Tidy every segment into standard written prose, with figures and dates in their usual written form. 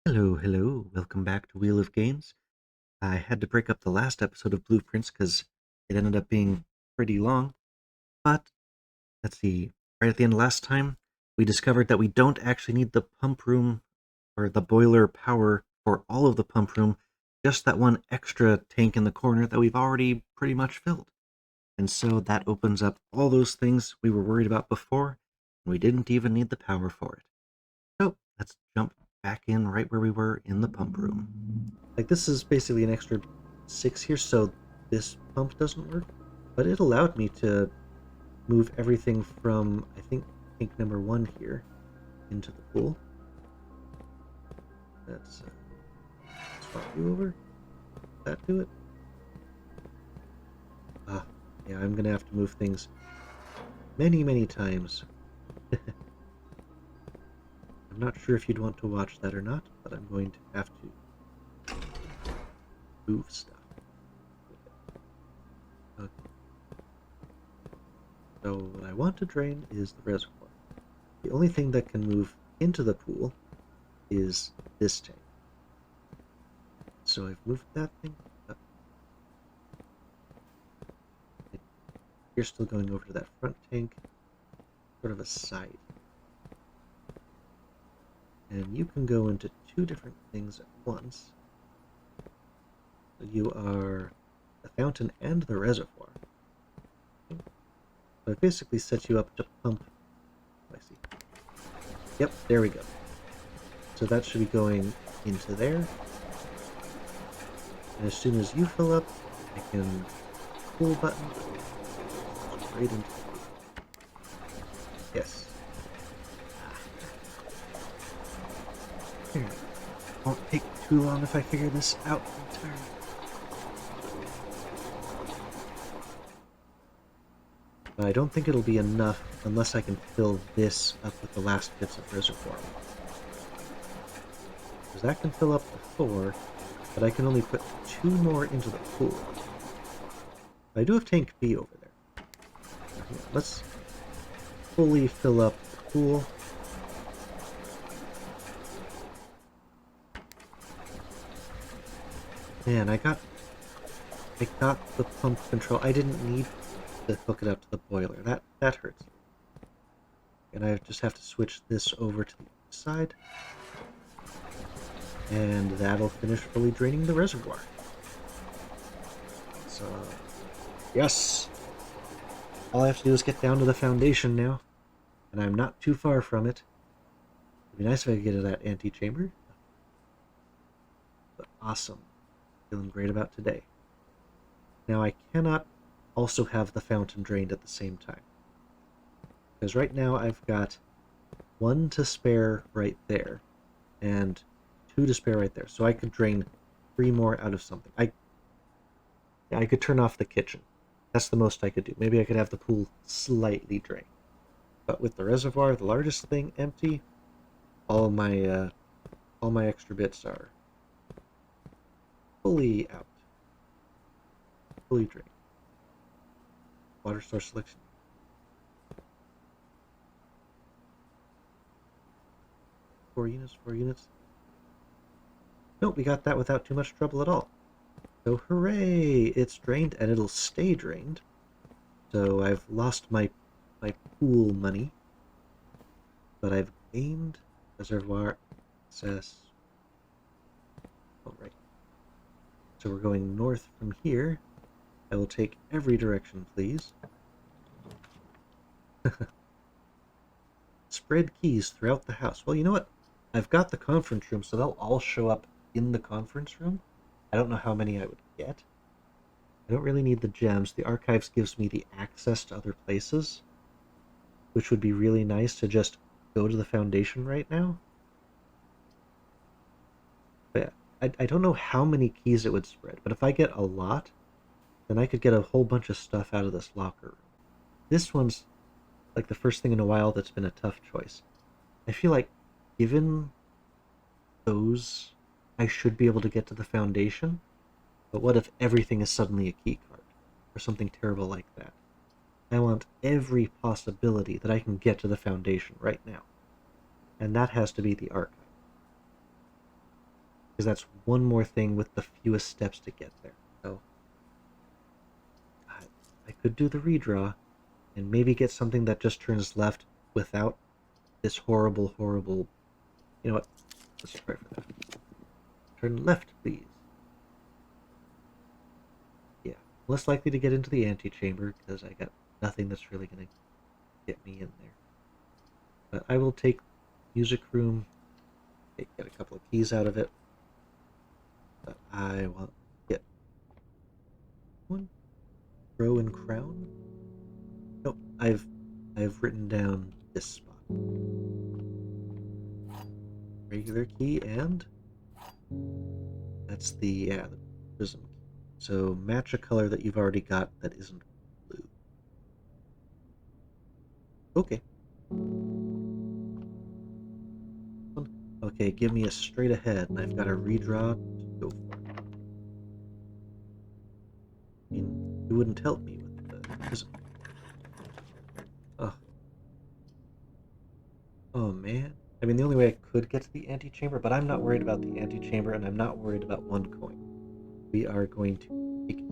Hello, hello. Welcome back to Wheel of Games. I had to break up the last episode of Blueprints because it ended up being pretty long. But let's see. Right at the end last time, we discovered that we don't actually need the pump room or the boiler power for all of the pump room, just that one extra tank in the corner that we've already pretty much filled. And so that opens up all those things we were worried about before, and we didn't even need the power for it. So let's jump back in right where we were in the pump room. Like, this is basically an extra 6 here, so this pump doesn't work. But it allowed me to move everything from, I think, tank number 1 here into the pool. Let's swap you over. That do it? Ah, yeah, I'm gonna have to move things many, many times. I'm not sure if you'd want to watch that or not, but I'm going to have to move stuff. Okay. So what I want to drain is the reservoir. The only thing that can move into the pool is this tank. So I've moved that thing up. You're still going over to that front tank, sort of a side. And you can go into two different things at once. So you are the fountain and the reservoir. So I basically set you up to pump. I see. Yep, there we go. So that should be going into there. And as soon as you fill up, I can pull button straight into. Yes. Here. Won't take too long if I figure this out entirely. But I don't think it'll be enough unless I can fill this up with the last bits of reservoir. Because that can fill up to 4, but I can only put 2 more into the pool. I do have tank B over there. Let's fully fill up the pool. Man, I got the pump control. I didn't need to hook it up to the boiler. That hurts. And I just have to switch this over to the other side. And that'll finish fully draining the reservoir. So, yes! All I have to do is get down to the foundation now. And I'm not too far from it. It'd be nice if I could get to that antechamber. But awesome. Feeling great about today. Now I cannot also have the fountain drained at the same time. Because right now I've got 1 to spare right there. And 2 to spare right there. So I could drain 3 more out of something. I could turn off the kitchen. That's the most I could do. Maybe I could have the pool slightly drained. But with the reservoir, the largest thing, empty, all my extra bits are fully out. Fully drained. Water source selection. 4 units, 4 units. Nope, we got that without too much trouble at all. So hooray! It's drained and it'll stay drained. So I've lost my pool money. But I've gained reservoir access. Alright. So we're going north from here. I will take every direction, please. Spread keys throughout the house. Well, you know what? I've got the conference room, so they'll all show up in the conference room. I don't know how many I would get. I don't really need the gems. The archives gives me the access to other places, which would be really nice to just go to the foundation right now. But I don't know how many keys it would spread, but if I get a lot, then I could get a whole bunch of stuff out of this locker room. This one's like the first thing in a while that's been a tough choice. I feel like given those, I should be able to get to the foundation. But what if everything is suddenly a key card? Or something terrible like that? I want every possibility that I can get to the foundation right now. And that has to be the archive. because that's one more thing with the fewest steps to get there. So I could do the redraw and maybe get something that just turns left without this horrible, horrible... You know what? Let's try for that. Turn left, please. Yeah, less likely to get into the antechamber because I got nothing that's really going to get me in there. But I will take music room, get a couple of keys out of it. But I want to get one row and crown. Nope, I've written down this spot. Regular key, and that's the prism key. So match a color that you've already got that isn't blue. Okay. Okay, give me a straight ahead, and I've got a redraw to go for. I mean, you wouldn't help me with the prism. Oh. Oh man. I mean, the only way I could get to the antechamber, but I'm not worried about the antechamber, and I'm not worried about one coin. We are going to take it.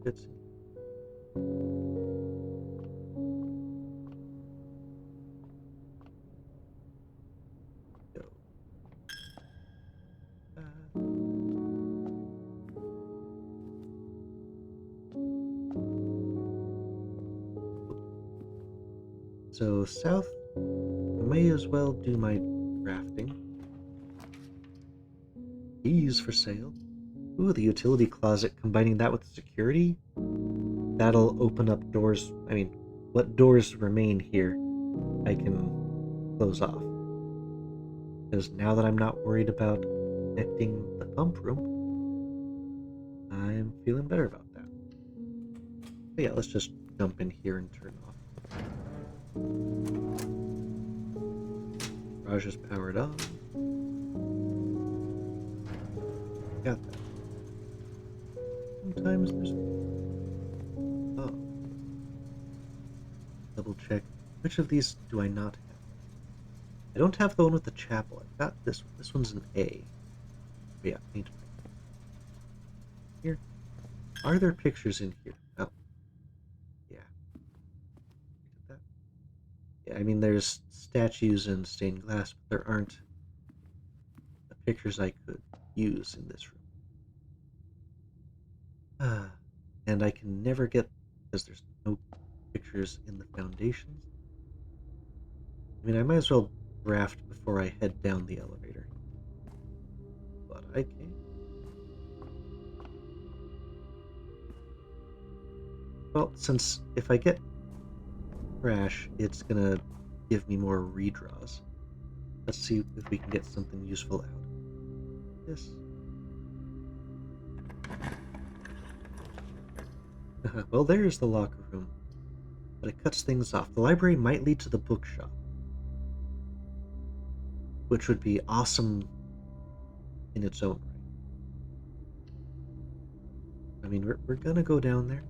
It's... Go. So south, I may as well do my crafting. Keys for sale. Ooh, the utility closet, combining that with the security. That'll open up doors. I mean, what doors remain here I can close off. Because now that I'm not worried about connecting the pump room, I'm feeling better about that. But yeah, let's just jump in here and turn off. Garage is powered on. Got that. Sometimes there's... Oh. Double check. Which of these do I not have? I don't have the one with the chapel. I've got this one. This one's an A. Yeah, paint. Here. Are there pictures in here? Oh. Yeah. That. Yeah, I mean, there's statues and stained glass, but there aren't the pictures I could use in this room. And I can never get, because there's no pictures in the foundations. I mean, I might as well draft before I head down the elevator. But I can't. Well, since if I get crash, it's gonna give me more redraws. Let's see if we can get something useful out of this. Well, there's the locker room. But it cuts things off. The library might lead to the bookshop, which would be awesome in its own right. I mean, we're gonna go down there.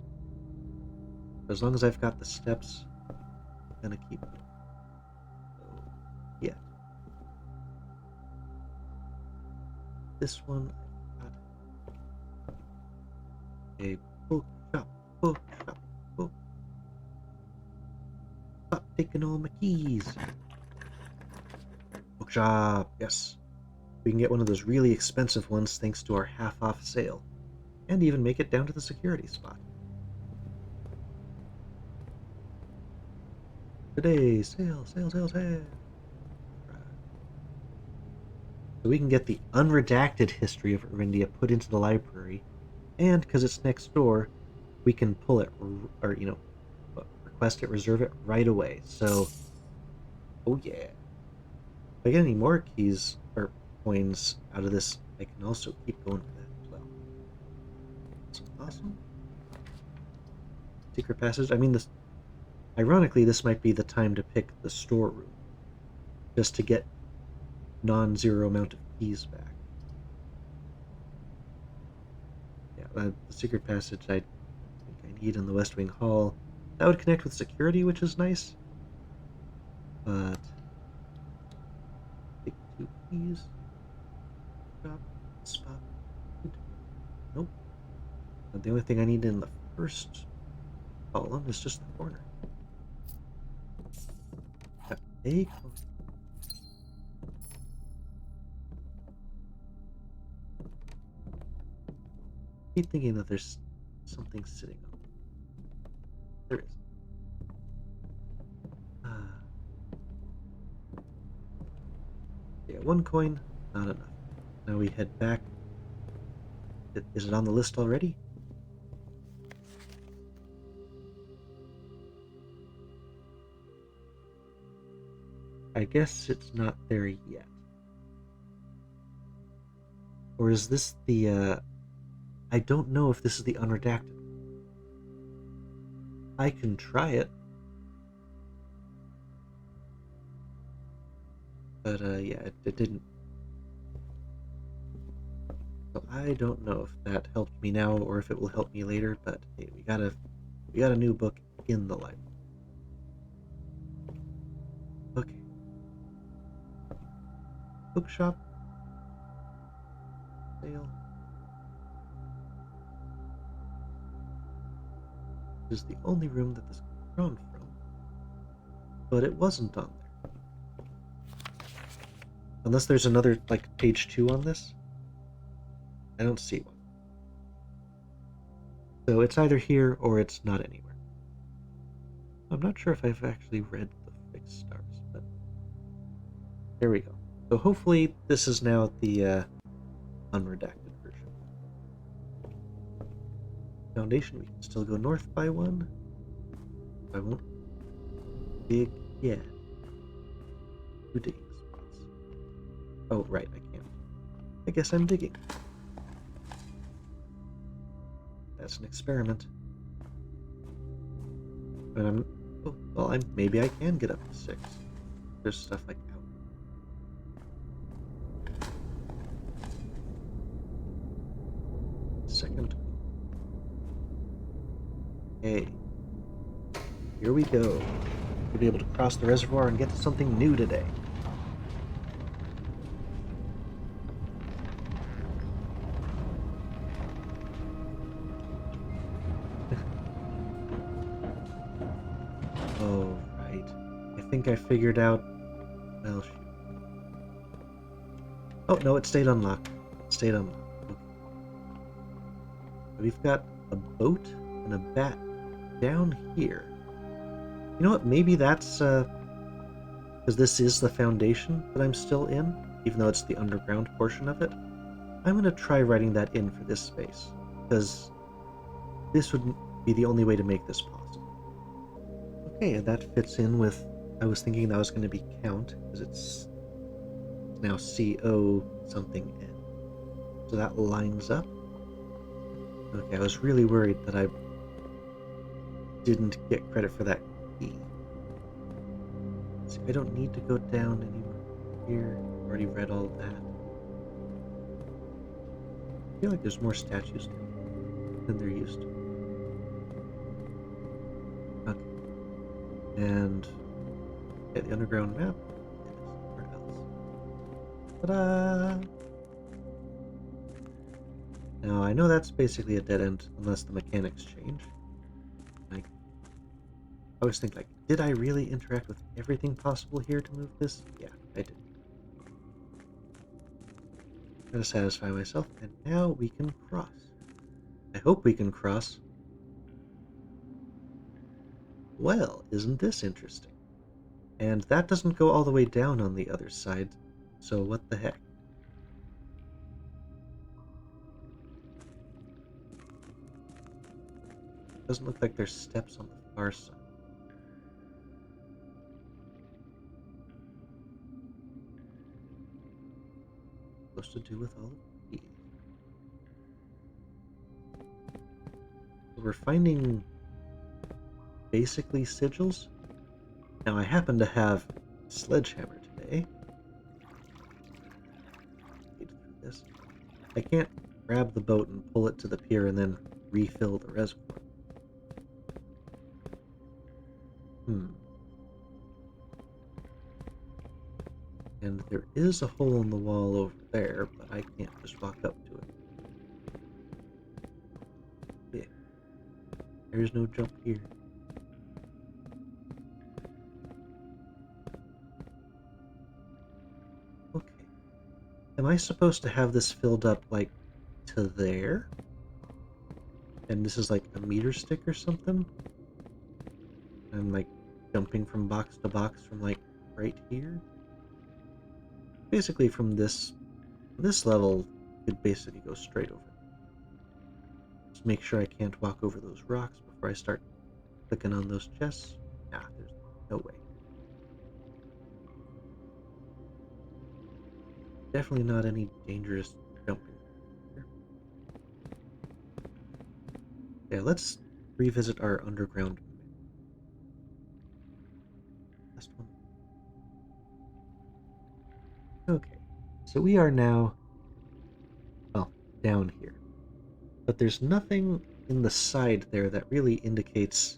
As long as I've got the steps, I'm gonna keep going. So, yeah. This one, I've got a bookshop, bookshop, book. Stop taking all my keys. Bookshop, yes. We can get one of those really expensive ones thanks to our half-off sale. And even make it down to the security spot. Today, sale, sale, sale, sale. Right. So we can get the unredacted history of Erindia put into the library, and because it's next door, we can pull it, or, you know, request it, reserve it right away. So, oh yeah. If I get any more keys, or coins out of this, I can also keep going for that as well. That's awesome. Secret passage. I mean, this. Ironically, this might be the time to pick the storeroom, just to get non-zero amount of keys back. Yeah, the secret passage I think I need in the West Wing Hall. That would connect with security, which is nice. But 2 keys. Drop. Spot. Nope. The only thing I need in the first column is just the corner. Got a coin. I keep thinking that there's something sitting on it. There is. Yeah, 1 coin, not enough. Now we head back. Is it on the list already? I guess it's not there yet. Or is this the, I don't know if this is the unredacted. I can try it. But, yeah, it didn't. So I don't know if that helped me now or if it will help me later, but hey, we got a new book in the library. Okay. Bookshop. Sale. This is the only room that this can be drawn from. But it wasn't on there. Unless there's another, like, page 2 on this. I don't see one. So it's either here or it's not anywhere. I'm not sure if I've actually read the fixed stars, but there we go. So hopefully this is now the unredacted version. Foundation, we can still go north by 1. I won't dig yet. 2 digging spots. Oh, right, I can't. I guess I'm digging. That's an experiment. And maybe I can get up to 6. There's stuff like that. Second. Okay. Here we go. We'll be able to cross the reservoir and get to something new today. Oh, right. I think I figured out... Well, shoot. Oh, no, it stayed unlocked. It stayed unlocked. Okay. We've got a boat and a bat down here. You know what? Maybe that's... because this is the foundation that I'm still in, even though it's the underground portion of it. I'm going to try writing that in for this space, because this would be the only way to make this possible. Okay, and that fits in with... I was thinking that was going to be count, because it's now CO something N. So that lines up. Okay, I was really worried that I didn't get credit for that key. See, I don't need to go down anymore here. I've already read all that. I feel like there's more statues than there used to. Okay. And yeah, the underground map is somewhere else. Ta-da! Now, I know that's basically a dead end unless the mechanics change. I always think, like, did I really interact with everything possible here to move this? Yeah, I did. Gotta satisfy myself, and now we can cross. I hope we can cross. Well, isn't this interesting? And that doesn't go all the way down on the other side, so what the heck? Doesn't look like there's steps on the far side. Supposed to do with all of these. We're finding basically sigils. Now I happen to have a sledgehammer today. Read through this. I can't grab the boat and pull it to the pier and then refill the reservoir. And there is a hole in the wall over there, but I can't just walk up to it. Yeah. There's no jump here. Okay. Am I supposed to have this filled up, like, to there? And this is like a meter stick or something? I'm, like, jumping from box to box from, like, right here? Basically from this level, you could basically go straight over. Just make sure I can't walk over those rocks before I start clicking on those chests. Nah, there's no way. Definitely not any dangerous jumping here. Yeah, let's revisit our underground last one. Okay, so we are now, well, down here. But there's nothing in the side there that really indicates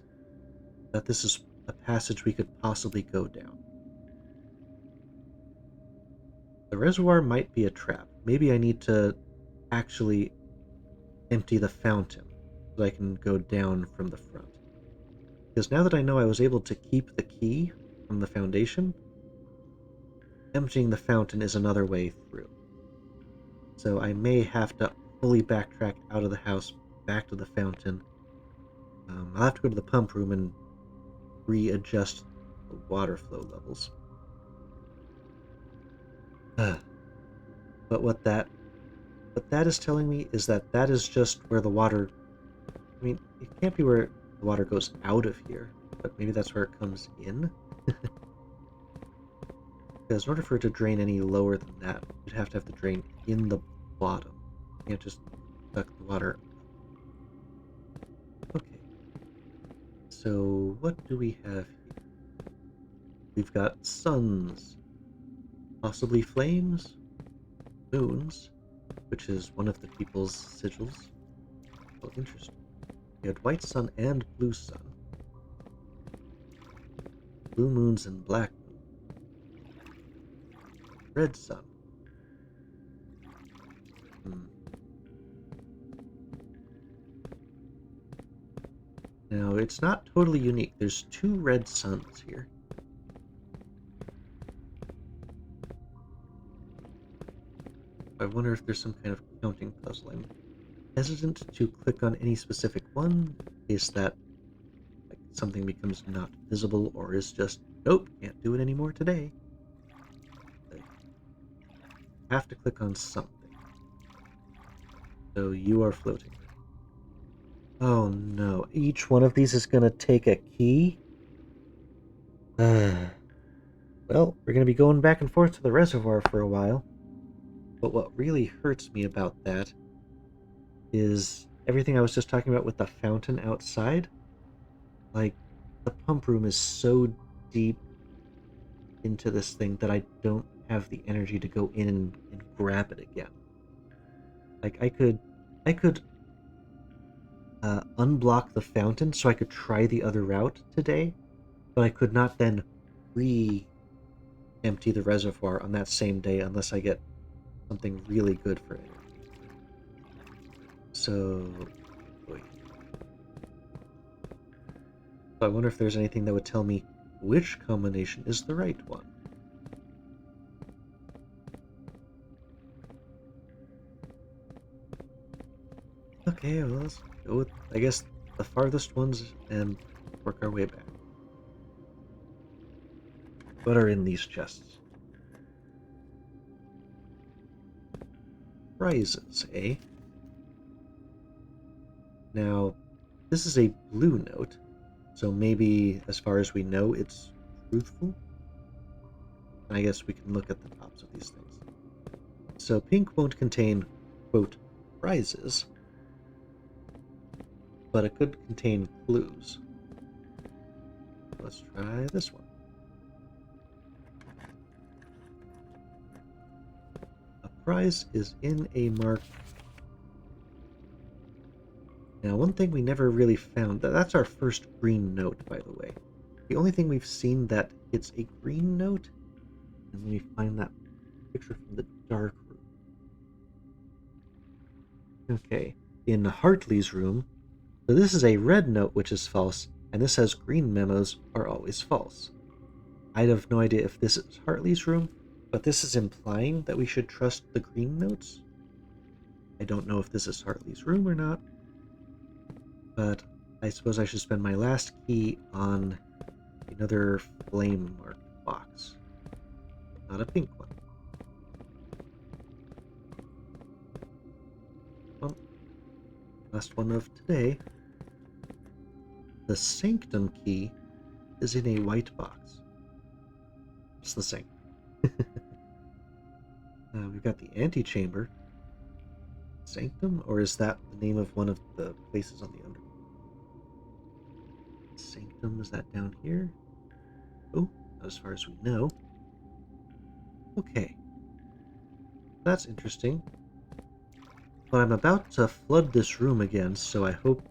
that this is a passage we could possibly go down. The reservoir might be a trap. Maybe I need to actually empty the fountain so I can go down from the front. Because now that I know I was able to keep the key from the foundation, emptying the fountain is another way through. So I may have to fully backtrack out of the house back to the fountain. I'll have to go to the pump room and readjust the water flow levels. But what that is telling me is that that is just where the water, I mean, it can't be where the water goes out of here, but maybe that's where it comes in? Because in order for it to drain any lower than that, you'd have to have the drain in the bottom. You can't just suck the water up. Okay. So what do we have here? We've got suns, possibly flames, moons, which is one of the people's sigils. Oh, interesting. We had white sun and blue sun. Blue moons and black moon. Red sun. Now, it's not totally unique. There's 2 red suns here. I wonder if there's some kind of counting puzzle. I'm hesitant to click on any specific one in case that like something becomes not visible or is just, nope, can't do it anymore today. I have to click on something. So you are floating. Oh no, each one of these is going to take a key? Well, we're going to be going back and forth to the reservoir for a while. But what really hurts me about that is everything I was just talking about with the fountain outside. Like, the pump room is so deep into this thing that I don't have the energy to go in and grab it again. Like, I could unblock the fountain so I could try the other route today, but I could not then re-empty the reservoir on that same day unless I get something really good for it. So, wait. So I wonder if there's anything that would tell me which combination is the right one. Okay, well, let's go with, I guess, the farthest ones and work our way back. What are in these chests? Prizes, eh? Now, this is a blue note, so maybe, as far as we know, it's truthful? I guess we can look at the tops of these things. So pink won't contain, quote, prizes, but it could contain clues. Let's try this one. A prize is in a mark. Now, one thing we never really found, that's our first green note, by the way. The only thing we've seen that it's a green note And let me find that picture from the dark room. Okay, in Hartley's room, so this is a red note which is false, and this says green memos are always false. I have no idea if this is Hartley's room, but this is implying that we should trust the green notes. I don't know if this is Hartley's room or not, but I suppose I should spend my last key on another flame marked box. Not a pink one. Well, last one of today. The sanctum key is in a white box. It's the same. We've got the antechamber. Sanctum? Or is that the name of one of the places on the underworld? Sanctum, is that down here? Oh, not as far as we know. Okay. That's interesting. But I'm about to flood this room again, so I hope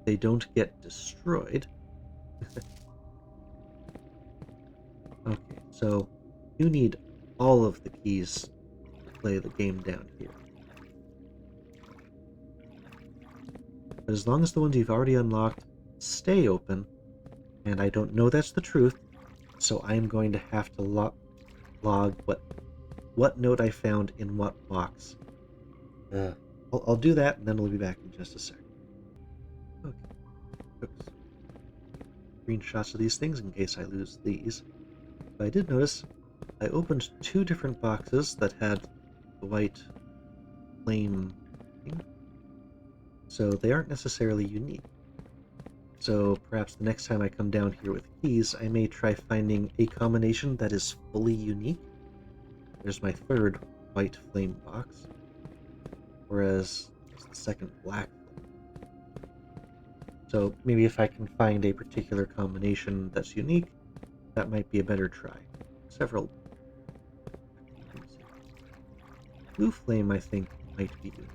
they don't get destroyed. Okay, so you need all of the keys to play the game down here. But as long as the ones you've already unlocked stay open, and I don't know that's the truth, so I'm going to have to log what note I found in what box. I'll do that, and then we'll be back in just a sec. Okay. Oops. Screenshots of these things in case I lose these. But I did notice I opened 2 different boxes that had the white flame thing, so they aren't necessarily unique. So perhaps the next time I come down here with keys, I may try finding a combination that is fully unique. There's my 3rd white flame box, whereas it's the 2nd black flame. So maybe if I can find a particular combination that's unique, that might be a better try. Several. Blue flame, I think, might be unique.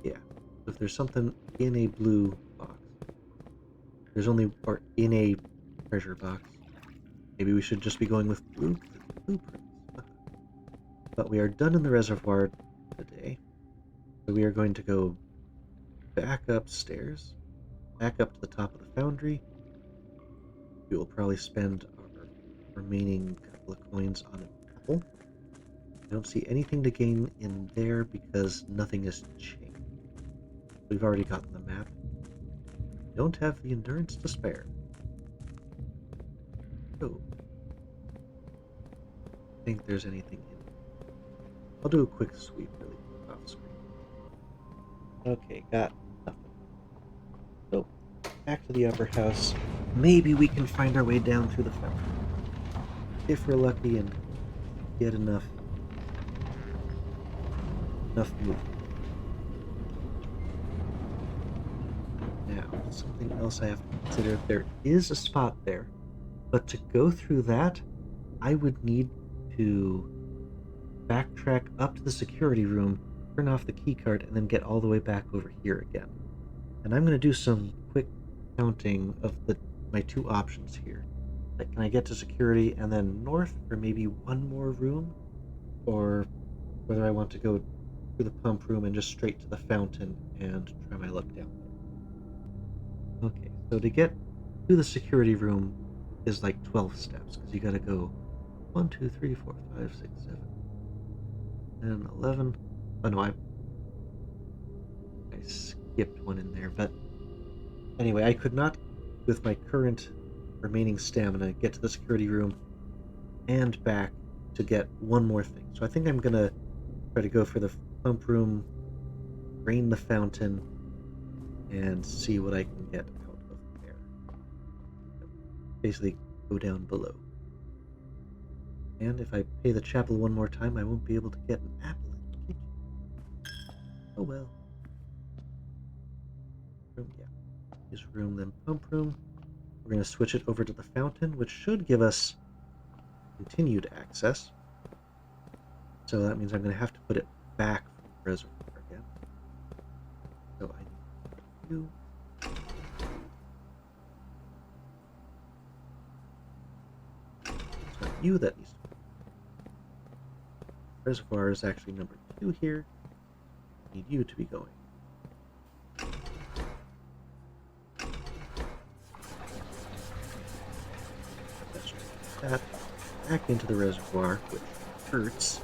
Yeah. If there's something in a blue box, there's only, or in a treasure box, maybe we should just be going with blue blueprints. But we are done in the reservoir today, so we are going to go back upstairs, back up to the top of the foundry. We will probably spend our remaining couple of coins on an apple. I don't see anything to gain in there because nothing has changed. We've already gotten the map. Don't have the endurance to spare. Oh. I think there's anything in it. I'll do a quick sweep really quick off screen. Okay, got nothing. So, back to the upper house. Maybe we can find our way down through the fountain. If we're lucky and get enough movement. Now, something else I have to consider. There is a spot there, but to go through that, I would need to backtrack up to the security room, turn off the keycard, and then get all the way back over here again. And I'm going to do some quick counting of my 2 options here. Like, can I get to security and then north for maybe one more room? Or whether I want to go through the pump room and just straight to the fountain and try my luck down there. Okay, so to get to the security room is like 12 steps, because you gotta go 1, 2, 3, 4, 5, 6, 7, 10, 11. Oh no, I skipped one in there, but anyway, I could not, with my current remaining stamina, get to the security room and back to get one more thing. So I think I'm gonna try to go for the pump room, drain the fountain, and see what I can get out of there. Basically, go down below. And if I pay the chapel one more time, I won't be able to get an apple in the kitchen. Oh well. Yeah. Use room, then pump room. We're going to switch it over to the fountain, which should give us continued access. So that means I'm going to have to put it back from the reservoir again. So I need to you that needs to be. Reservoir is actually number 2 here. I need you to be going. That back into the reservoir, which hurts.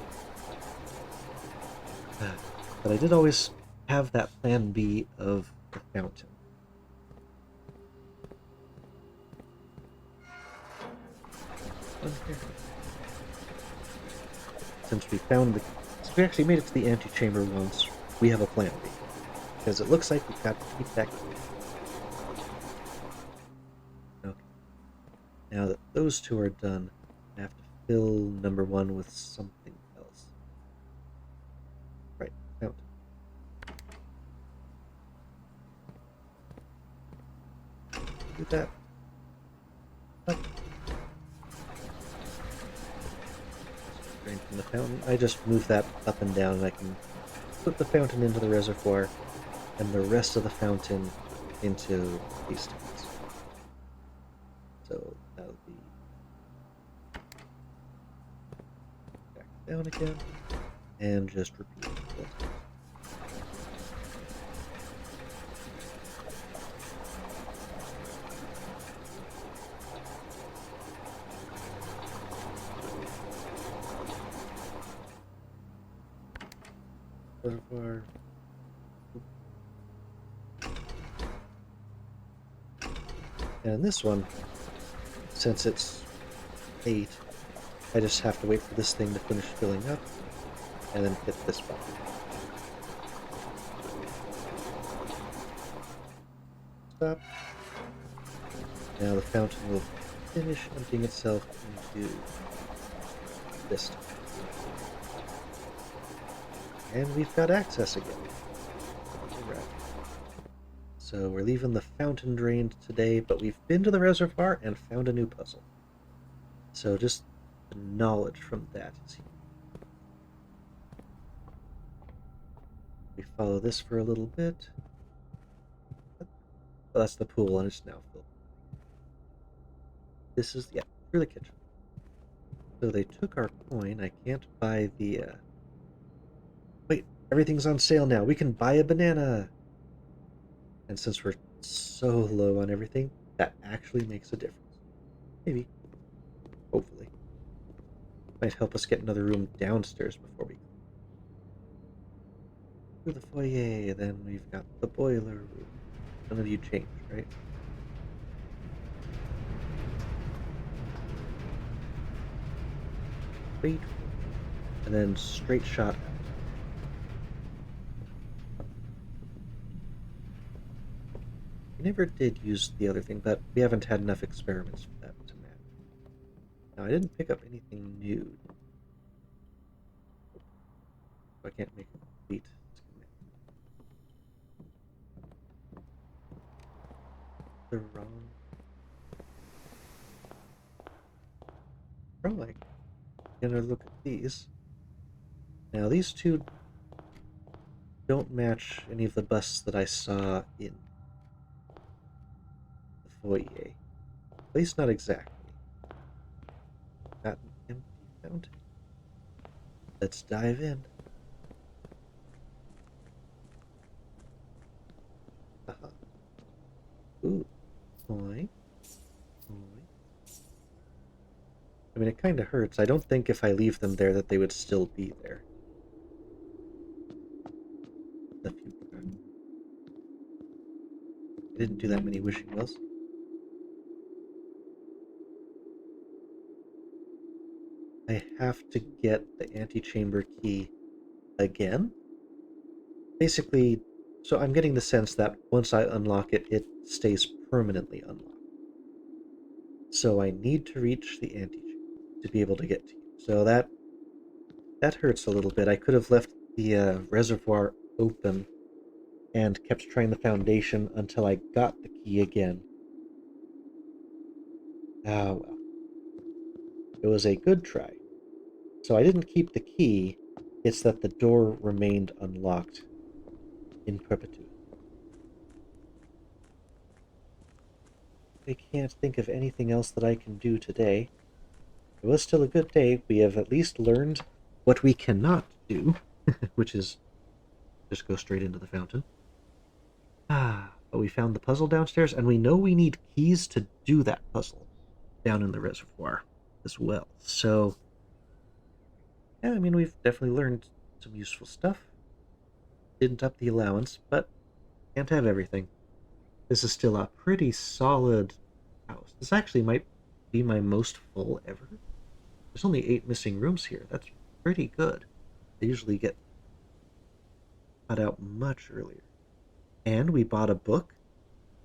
But I did always have that plan B of the fountain. Since we actually made it to the antechamber once, we have a plan B. Because it looks like we've got to keep that going. Okay. Now that those two are done, I have to fill number 1 with something else. Right, fountain. Do that. Up. Drain from the fountain. I just move that up and down, and I can put the fountain into the reservoir and the rest of the fountain into these tanks. So that'll be back down again, and just repeat it. Reservoir. And in this one, since it's 8, I just have to wait for this thing to finish filling up, and then hit this button. Stop. Now the fountain will finish emptying itself into this tank. And we've got access again. Alright. So we're leaving the fountain drained today, but we've been to the reservoir and found a new puzzle. So just the knowledge from that is here. We follow this for a little bit. Oh, that's the pool, and it's now filled. This is, yeah, through the kitchen. So they took our coin. I can't buy the, Wait, everything's on sale now. We can buy a banana! And since we're so low on everything, that actually makes a difference. Maybe. Hopefully. Might help us get another room downstairs before we go. Through the foyer, then we've got the boiler room. None of you changed, right? Wait. And then straight shot out. We never did use the other thing, but we haven't had enough experiments for that to matter. Now, I didn't pick up anything new. So I can't make a complete schematic. The wrong... Like, gonna look at these. Now, these two don't match any of the busts that I saw in the foyer. At least not exactly. Got an empty fountain. Let's dive in. Uh-huh. Ooh. Boing. Boing. I mean, it kind of hurts. I don't think if I leave them there that they would still be there. I didn't do that many wishing wells. I have to get the antechamber key again. Basically, so I'm getting the sense that once I unlock it, it stays permanently unlocked. So I need to reach the antechamber to be able to get to you. So that hurts a little bit. I could have left the reservoir open and kept trying the foundation until I got the key again. Ah, well. It was a good try. So I didn't keep the key, it's that the door remained unlocked in perpetuity. I can't think of anything else that I can do today. it was still a good day. We have at least learned what we cannot do, which is just go straight into the fountain. But we found the puzzle downstairs, and we know we need keys to do that puzzle down in the reservoir as well. So, yeah, I mean, we've definitely learned some useful stuff. Didn't up the allowance, but can't have everything. This is still a pretty solid house. This actually might be my most full ever. There's only 8 missing rooms here. That's pretty good. They usually get cut out much earlier. And we bought a book,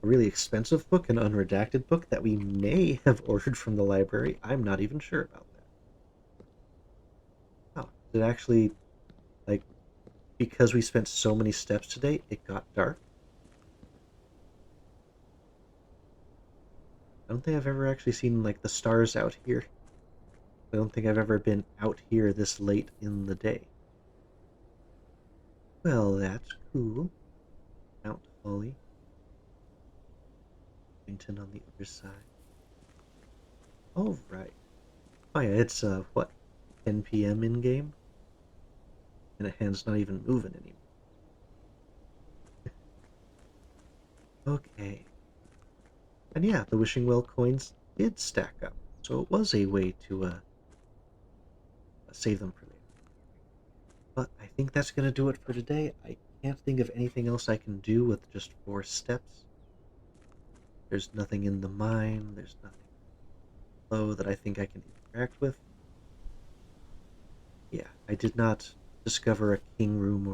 a really expensive book, an unredacted book that we may have ordered from the library. I'm not even sure about that. Oh, it actually, like, because we spent so many steps today, it got dark. I don't think I've ever actually seen, like, the stars out here. I don't think I've ever been out here this late in the day. Well, that's cool. Mount Holly. Washington on the other side. All right. Oh yeah, it's what, 10 p.m. in game, and the hand's not even moving anymore. Okay. And yeah, the wishing well coins did stack up, so it was a way to save them for later. But I think that's gonna do it for today. I can't think of anything else I can do with just 4 steps. There's nothing in the mine. There's nothing below that I think I can interact with. Yeah, I did not discover a king room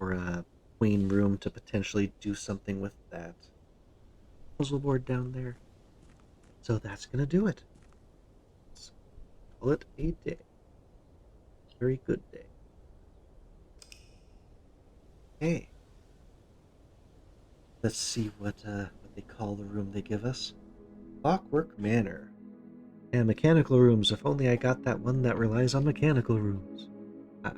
or a queen room to potentially do something with that puzzle board down there. So that's gonna do it. Let's call it a day. Very good day. Hey, let's see what they call the room they give us. Clockwork Manor. And mechanical rooms. If only I got that one that relies on mechanical rooms. Ah,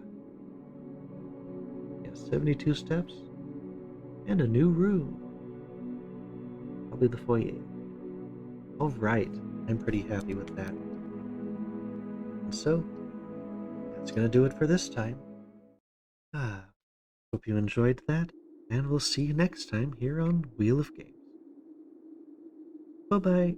yeah, 72 steps and a new room. Probably the foyer. All right, I'm pretty happy with that. And so that's gonna do it for this time. Hope you enjoyed that, and we'll see you next time here on Wheel of Games. Bye bye.